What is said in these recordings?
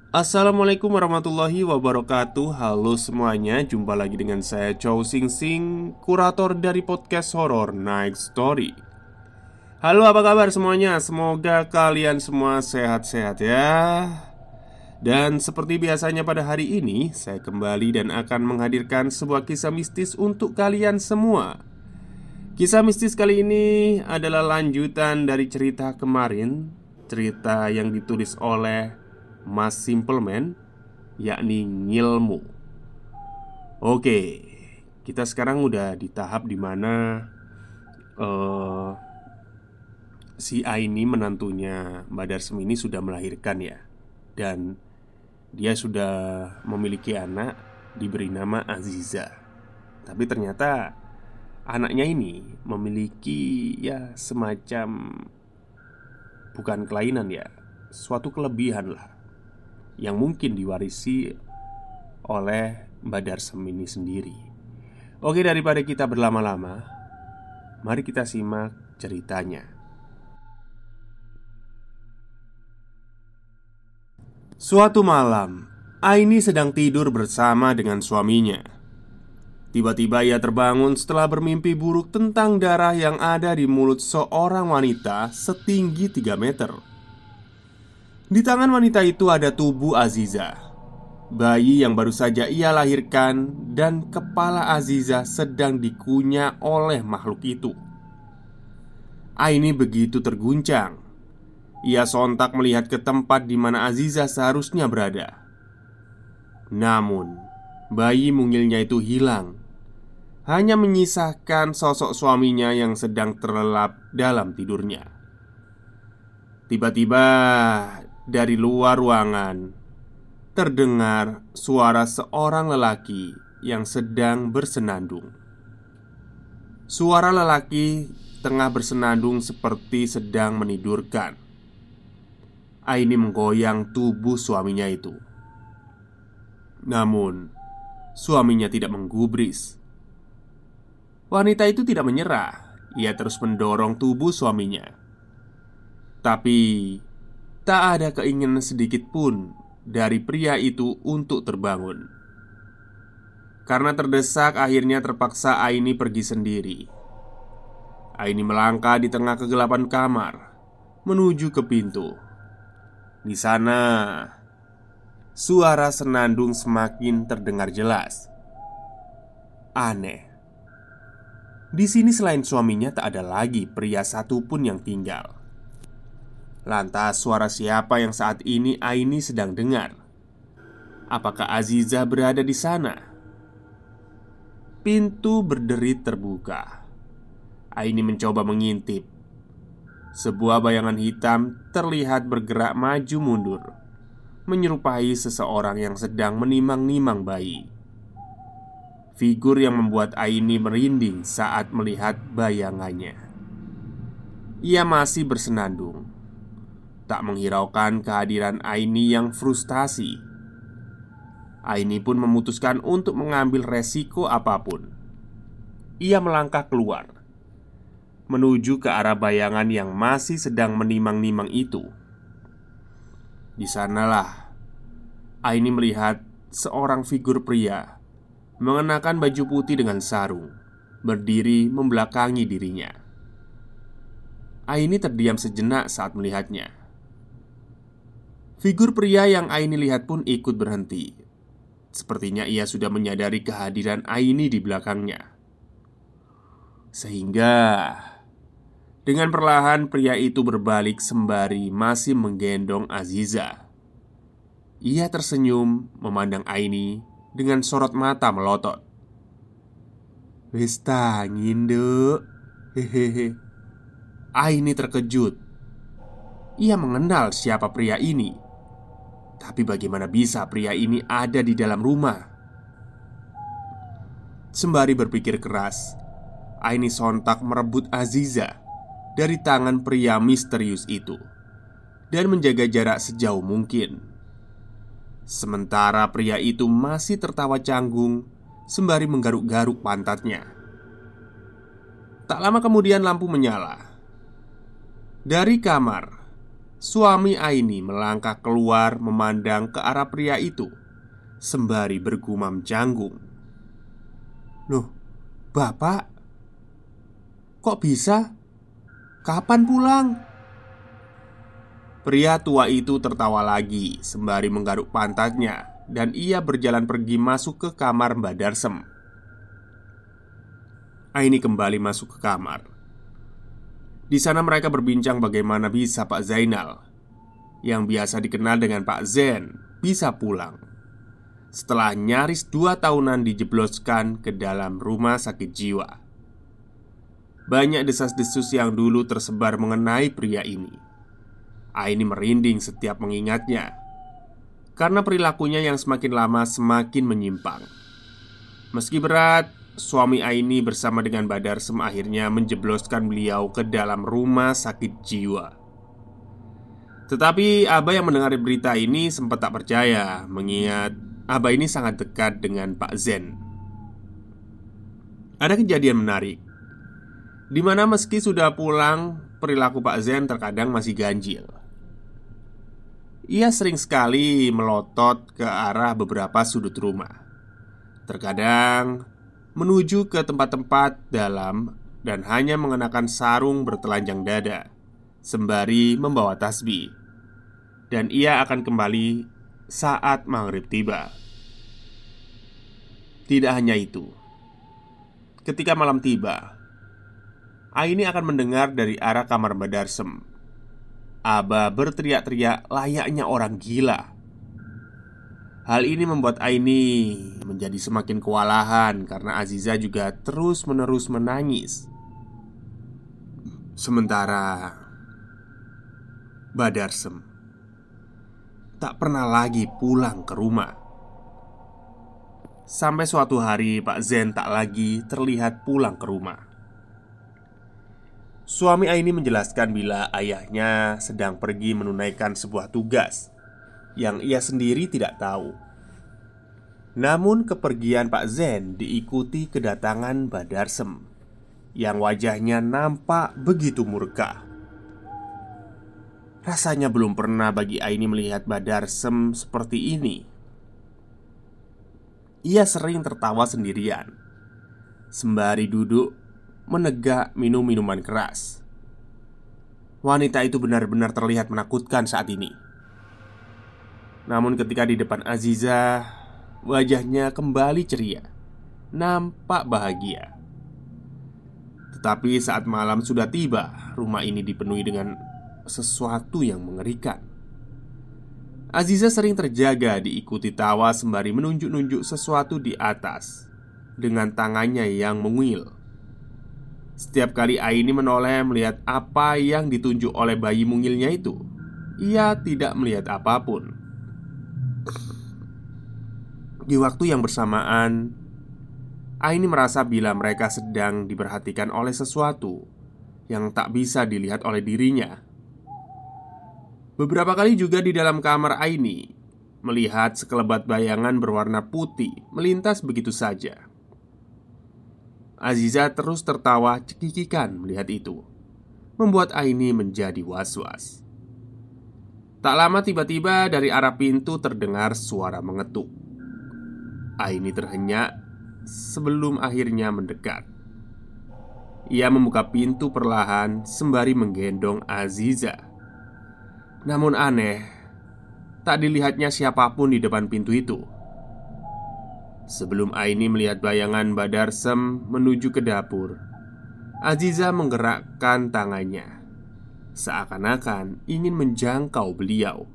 Assalamualaikum warahmatullahi wabarakatuh. Halo semuanya, jumpa lagi dengan saya Chow Sing Sing, kurator dari podcast horor Night Story. Halo, apa kabar semuanya? Semoga kalian semua sehat-sehat ya. Dan seperti biasanya pada hari ini, saya kembali dan akan menghadirkan sebuah kisah mistis untuk kalian semua. Kisah mistis kali ini adalah lanjutan dari cerita kemarin, cerita yang ditulis oleh Mas Simpleman, yakni Ngilmu. Oke, kita sekarang udah di tahap dimana eh si Aini menantunya Mbak Darsem ini sudah melahirkan ya. Dan dia sudah memiliki anak, diberi nama Aziza. Tapi ternyata anaknya ini memiliki ya semacam, bukan kelainan ya, suatu kelebihan lah, yang mungkin diwarisi oleh Mbak Darsem ini sendiri. Oke, daripada kita berlama-lama, mari kita simak ceritanya. Suatu malam, Aini sedang tidur bersama dengan suaminya. Tiba-tiba ia terbangun setelah bermimpi buruk tentang darah yang ada di mulut seorang wanita setinggi 3 meter. Di tangan wanita itu ada tubuh Aziza, bayi yang baru saja ia lahirkan, dan kepala Aziza sedang dikunyah oleh makhluk itu. Aini begitu terguncang. Ia sontak melihat ke tempat di mana Aziza seharusnya berada. Namun, bayi mungilnya itu hilang, hanya menyisakan sosok suaminya yang sedang terlelap dalam tidurnya. Tiba-tiba, dari luar ruangan terdengar suara seorang lelaki yang sedang bersenandung. Suara lelaki tengah bersenandung seperti sedang menidurkan. Aini menggoyang tubuh suaminya itu. Namun, suaminya tidak menggubris. Wanita itu tidak menyerah. Ia terus mendorong tubuh suaminya. Tapi, tak ada keinginan sedikit pun dari pria itu untuk terbangun. Karena terdesak, akhirnya terpaksa Aini pergi sendiri. Aini melangkah di tengah kegelapan kamar, menuju ke pintu. Di sana, suara senandung semakin terdengar jelas. Aneh. Di sini selain suaminya tak ada lagi pria satupun yang tinggal. Lantas suara siapa yang saat ini Aini sedang dengar? Apakah Aziza berada di sana? Pintu berderit terbuka. Aini mencoba mengintip. Sebuah bayangan hitam terlihat bergerak maju mundur, menyerupai seseorang yang sedang menimang-nimang bayi. Figur yang membuat Aini merinding saat melihat bayangannya. Ia masih bersenandung, tak menghiraukan kehadiran Aini yang frustasi. Aini pun memutuskan untuk mengambil resiko apapun. Ia melangkah keluar, menuju ke arah bayangan yang masih sedang menimang-nimang itu. Di sanalah Aini melihat seorang figur pria mengenakan baju putih dengan sarung, berdiri membelakangi dirinya. Aini terdiam sejenak saat melihatnya. Figur pria yang Aini lihat pun ikut berhenti. Sepertinya ia sudah menyadari kehadiran Aini di belakangnya. Sehingga dengan perlahan pria itu berbalik sembari masih menggendong Aziza. Ia tersenyum memandang Aini dengan sorot mata melotot. "Wis tangin, Duk." Hehehe. Aini terkejut. Ia mengenal siapa pria ini. Tapi bagaimana bisa pria ini ada di dalam rumah? Sembari berpikir keras, Aini sontak merebut Aziza dari tangan pria misterius itu dan menjaga jarak sejauh mungkin. Sementara pria itu masih tertawa canggung sembari menggaruk-garuk pantatnya. Tak lama kemudian lampu menyala. Dari kamar, suami Aini melangkah keluar memandang ke arah pria itu sembari bergumam canggung. "Loh, Bapak? Kok bisa? Kapan pulang?" Pria tua itu tertawa lagi sembari menggaruk pantatnya, dan ia berjalan pergi masuk ke kamar Mbak Darsem. Aini kembali masuk ke kamar. Di sana mereka berbincang bagaimana bisa Pak Zainal, yang biasa dikenal dengan Pak Zen, bisa pulang setelah nyaris 2 tahunan dijebloskan ke dalam rumah sakit jiwa. Banyak desas-desus yang dulu tersebar mengenai pria ini. Aini merinding setiap mengingatnya, karena perilakunya yang semakin lama semakin menyimpang. Meski berat, suami Aini bersama dengan Mbak Darsem akhirnya menjebloskan beliau ke dalam rumah sakit jiwa. Tetapi Abah yang mendengar berita ini sempat tak percaya, mengingat Abah ini sangat dekat dengan Pak Zen. Ada kejadian menarik, di mana meski sudah pulang, perilaku Pak Zen terkadang masih ganjil. Ia sering sekali melotot ke arah beberapa sudut rumah, terkadang menuju ke tempat-tempat dalam dan hanya mengenakan sarung bertelanjang dada, sembari membawa tasbih. Dan ia akan kembali saat maghrib tiba. Tidak hanya itu, ketika malam tiba, Aini akan mendengar dari arah kamar Mbak Darsem Abah berteriak-teriak layaknya orang gila. Hal ini membuat Aini menjadi semakin kewalahan karena Aziza juga terus-menerus menangis. Sementara Mbak Darsem tak pernah lagi pulang ke rumah. Sampai suatu hari Pak Zen tak lagi terlihat pulang ke rumah. Suami Aini menjelaskan bila ayahnya sedang pergi menunaikan sebuah tugas yang ia sendiri tidak tahu. Namun kepergian Pak Zen diikuti kedatangan Mbak Darsem yang wajahnya nampak begitu murka. Rasanya belum pernah bagi Aini melihat Mbak Darsem seperti ini. Ia sering tertawa sendirian sembari duduk menegak minum minuman keras. Wanita itu benar-benar terlihat menakutkan saat ini. Namun ketika di depan Aziza, wajahnya kembali ceria, nampak bahagia. Tetapi saat malam sudah tiba, rumah ini dipenuhi dengan sesuatu yang mengerikan. Aziza sering terjaga diikuti tawa sembari menunjuk-nunjuk sesuatu di atas dengan tangannya yang menguil. Setiap kali Aini menoleh melihat apa yang ditunjuk oleh bayi mungilnya itu, ia tidak melihat apapun. Di waktu yang bersamaan, Aini merasa bila mereka sedang diperhatikan oleh sesuatu yang tak bisa dilihat oleh dirinya. Beberapa kali juga di dalam kamar Aini melihat sekelebat bayangan berwarna putih melintas begitu saja. Aziza terus tertawa cekikikan melihat itu, membuat Aini menjadi was-was. Tak lama tiba-tiba dari arah pintu terdengar suara mengetuk. Aini terhenyak sebelum akhirnya mendekat. Ia membuka pintu perlahan sembari menggendong Aziza. Namun aneh, tak dilihatnya siapapun di depan pintu itu. Sebelum Aini melihat bayangan Mbak Darsem menuju ke dapur, Aziza menggerakkan tangannya seakan-akan ingin menjangkau beliau.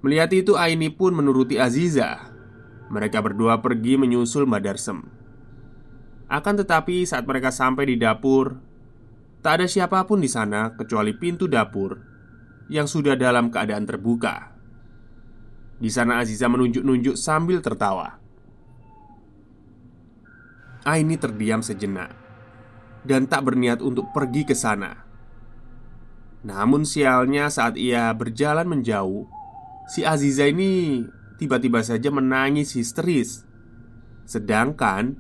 Melihat itu Aini pun menuruti Aziza. Mereka berdua pergi menyusul Mbak Darsem. Akan tetapi saat mereka sampai di dapur, tak ada siapapun di sana kecuali pintu dapur yang sudah dalam keadaan terbuka. Di sana Aziza menunjuk-nunjuk sambil tertawa. Aini terdiam sejenak dan tak berniat untuk pergi ke sana. Namun sialnya saat ia berjalan menjauh, si Aziza ini tiba-tiba saja menangis histeris. Sedangkan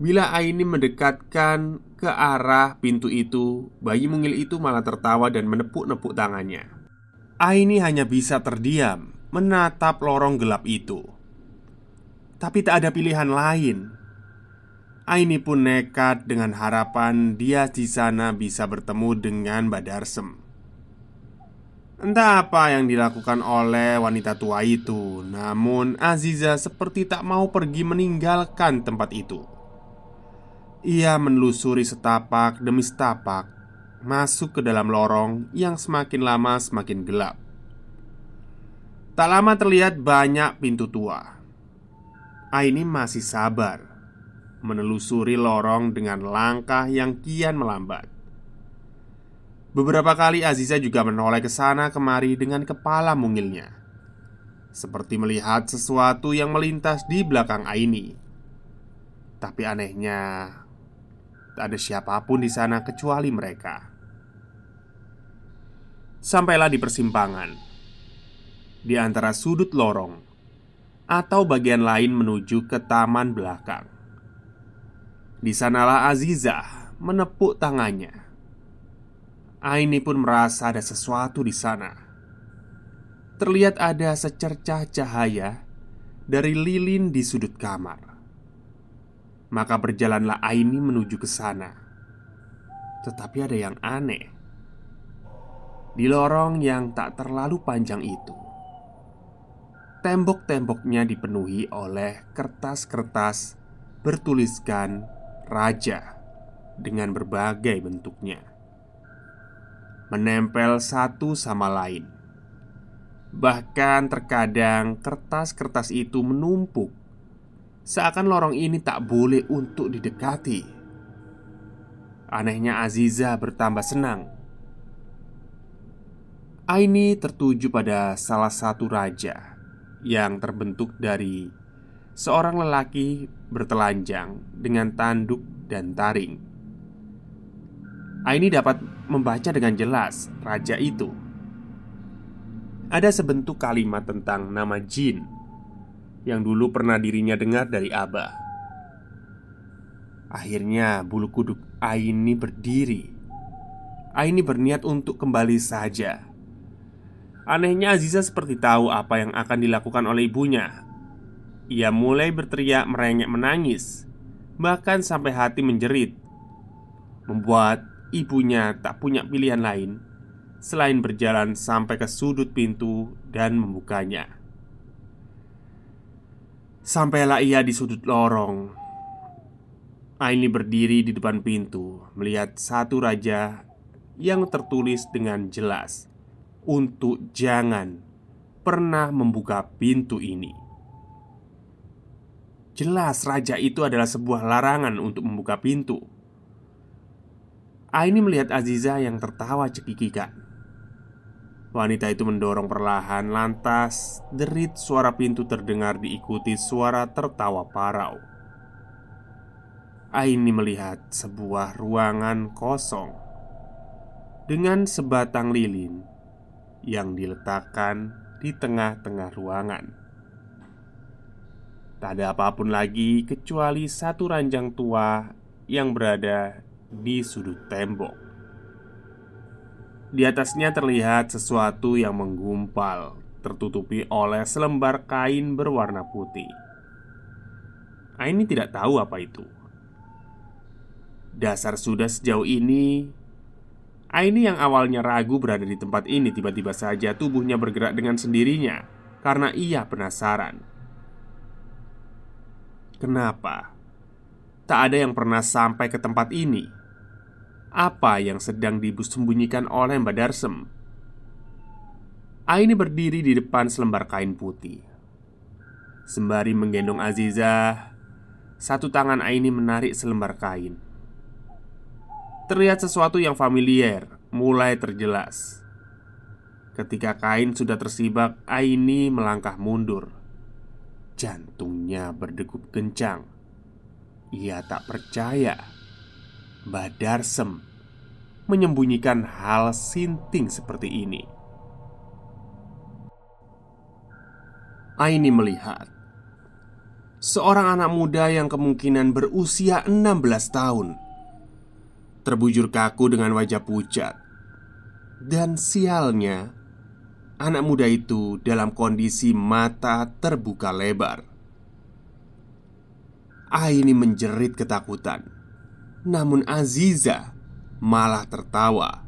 bila Aini mendekatkan ke arah pintu itu, bayi mungil itu malah tertawa dan menepuk-nepuk tangannya. Aini hanya bisa terdiam menatap lorong gelap itu. Tapi tak ada pilihan lain. Aini pun nekat dengan harapan dia di sana bisa bertemu dengan Badarsem. Entah apa yang dilakukan oleh wanita tua itu, namun Aziza seperti tak mau pergi meninggalkan tempat itu. Ia menelusuri setapak demi setapak, masuk ke dalam lorong yang semakin lama semakin gelap. Tak lama terlihat banyak pintu tua. Aini masih sabar menelusuri lorong dengan langkah yang kian melambat. Beberapa kali Aziza juga menoleh ke sana kemari dengan kepala mungilnya, seperti melihat sesuatu yang melintas di belakang Aini. Tapi anehnya, tak ada siapapun di sana kecuali mereka. Sampailah di persimpangan, di antara sudut lorong atau bagian lain menuju ke taman belakang. Di sanalah Aziza menepuk tangannya. Aini pun merasa ada sesuatu di sana. Terlihat ada secercah cahaya dari lilin di sudut kamar. Maka berjalanlah Aini menuju ke sana. Tetapi ada yang aneh. Di lorong yang tak terlalu panjang itu, tembok-temboknya dipenuhi oleh kertas-kertas bertuliskan raja dengan berbagai bentuknya, menempel satu sama lain. Bahkan terkadang kertas-kertas itu menumpuk, seakan lorong ini tak boleh untuk didekati. Anehnya Aziza bertambah senang. Aini tertuju pada salah satu raja yang terbentuk dari seorang lelaki bertelanjang dengan tanduk dan taring. Aini dapat membaca dengan jelas raja itu. Ada sebentuk kalimat tentang nama jin yang dulu pernah dirinya dengar dari Abah. Akhirnya bulu kuduk Aini berdiri. Aini berniat untuk kembali saja. Anehnya Aziza seperti tahu apa yang akan dilakukan oleh ibunya. Ia mulai berteriak merengek menangis, bahkan sampai hati menjerit, membuat ibunya tak punya pilihan lain selain berjalan sampai ke sudut pintu dan membukanya. Sampailah ia di sudut lorong. Aini berdiri di depan pintu, melihat satu raja yang tertulis dengan jelas untuk jangan pernah membuka pintu ini. Jelas raja itu adalah sebuah larangan untuk membuka pintu. Aini melihat Aziza yang tertawa cekikikan. Wanita itu mendorong perlahan, lantas derit suara pintu terdengar diikuti suara tertawa parau. Aini melihat sebuah ruangan kosong dengan sebatang lilin yang diletakkan di tengah-tengah ruangan. Tak ada apapun lagi kecuali satu ranjang tua yang berada di sudut tembok. Di atasnya terlihat sesuatu yang menggumpal, tertutupi oleh selembar kain berwarna putih. Aini tidak tahu apa itu. Dasar sudah sejauh ini, Aini yang awalnya ragu berada di tempat ini, tiba-tiba saja tubuhnya bergerak dengan sendirinya karena ia penasaran. Kenapa tak ada yang pernah sampai ke tempat ini? Apa yang sedang disembunyikan oleh Mbak Darsem? Aini berdiri di depan selembar kain putih. Sembari menggendong Aziza, satu tangan Aini menarik selembar kain. Terlihat sesuatu yang familiar mulai terjelas. Ketika kain sudah tersibak, Aini melangkah mundur. Jantungnya berdegup kencang. Ia tak percaya Mbah Darsem menyembunyikan hal sinting seperti ini. Aini melihat seorang anak muda yang kemungkinan berusia 16 tahun, terbujur kaku dengan wajah pucat. Dan sialnya, Anak muda itu dalam kondisi mata terbuka lebar. Aini menjerit ketakutan. Namun Aziza malah tertawa.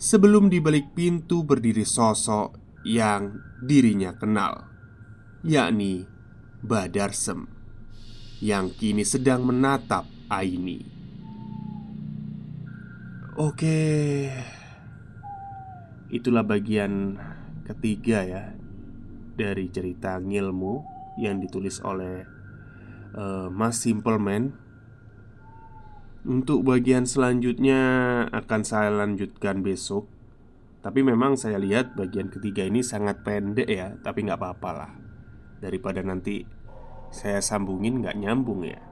Sebelum di balik pintu berdiri sosok yang dirinya kenal, yakni Badarsem, yang kini sedang menatap Aini. Oke, itulah bagian ketiga ya dari cerita Ngilmu yang ditulis oleh Mas Simpleman. Untuk bagian selanjutnya akan saya lanjutkan besok. Tapi memang saya lihat bagian ketiga ini sangat pendek ya. Tapi nggak apa-apa lah, daripada nanti saya sambungin nggak nyambung ya.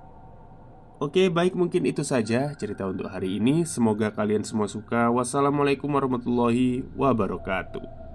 Oke, baik, mungkin itu saja cerita untuk hari ini. Semoga kalian semua suka. Wassalamualaikum warahmatullahi wabarakatuh.